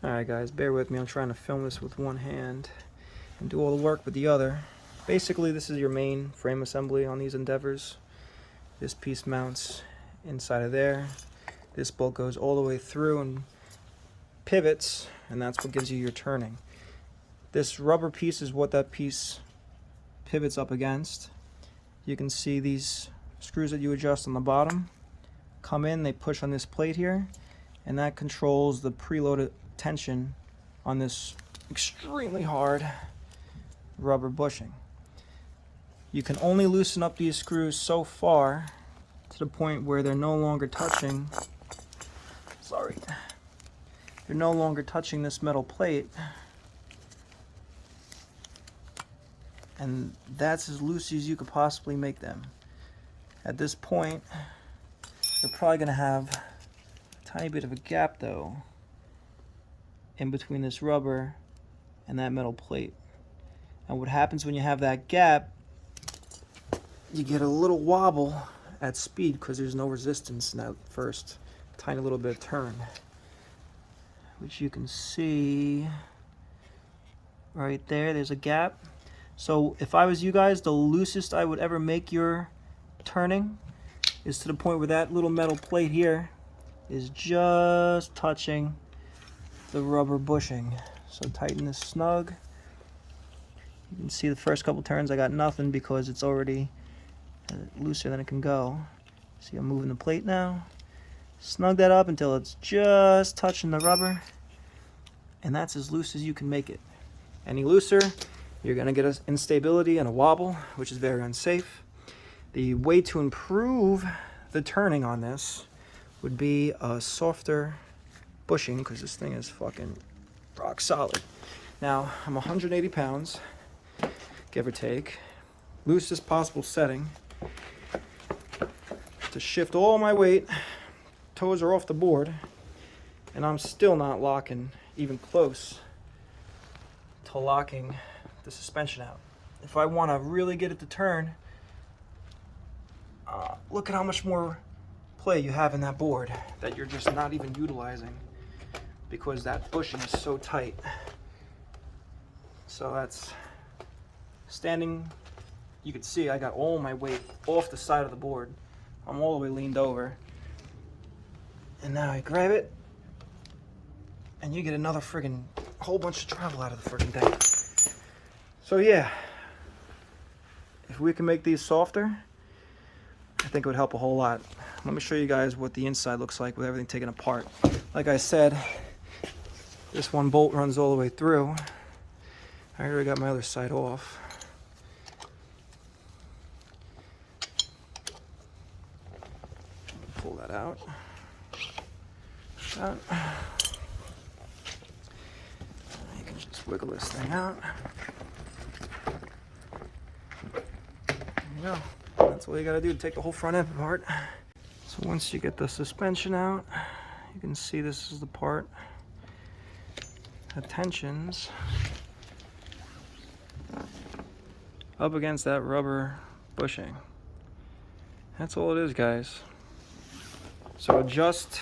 Alright guys, bear with me. I'm trying to film this with one hand and do all the work with the other. Basically, this is your main frame assembly on these Endeavors. This piece mounts inside of there. This bolt goes all the way through and pivots, and that's what gives you your turning. This rubber piece is what that piece pivots up against. You can see these screws that you adjust on the bottom come in, they push on this plate here, and that controls the preloaded tension on this extremely hard rubber bushing. You can only loosen up these screws so far to the point where they're no longer touching. Sorry. They're no longer touching this metal plate. And that's as loose as you could possibly make them. At this point, they're probably going to have a tiny bit of a gap though in between this rubber and that metal plate. And what happens when you have that gap, you get a little wobble at speed because there's no resistance in that first tiny little bit of turn, which you can see right there. There's a gap. So if I was you guys, the loosest I would ever make your turning is to the point where that little metal plate here is just touching the rubber bushing. So tighten this snug. You can see the first couple turns I got nothing because it's already looser than it can go. See, I'm moving the plate now. Snug that up until it's just touching the rubber, and that's as loose as you can make it. Any looser, you're going to get an instability and a wobble, which is very unsafe. The way to improve the turning on this would be a softer bushing, because this thing is fucking rock solid. Now, I'm 180 pounds, give or take. Loosest possible setting. To shift all my weight, toes are off the board, and I'm still not locking even close to locking the suspension out. If I want to really get it to turn, look at how much more play you have in that board that you're just not even utilizing because that bushing is so tight. So that's standing. You can see I got all my weight off the side of the board. I'm all the way leaned over. And now I grab it, and you get another friggin' whole bunch of travel out of the friggin' thing. So yeah, if we can make these softer, I think it would help a whole lot. Let me show you guys what the inside looks like with everything taken apart. Like I said, this one bolt runs all the way through. I already got my other side off. Pull that out. You can just wiggle this thing out. There you go. That's all you gotta do to take the whole front end apart. So once you get the suspension out, you can see this is the part that tensions up against that rubber bushing. That's all it is, guys. So adjust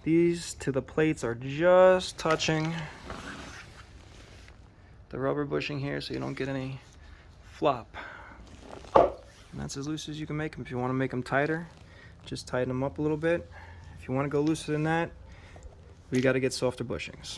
these to the plates are just touching the rubber bushing here so you don't get any flop. And that's as loose as you can make them. If you want to make them tighter, just tighten them up a little bit. If you want to go looser than that, we got to get softer bushings.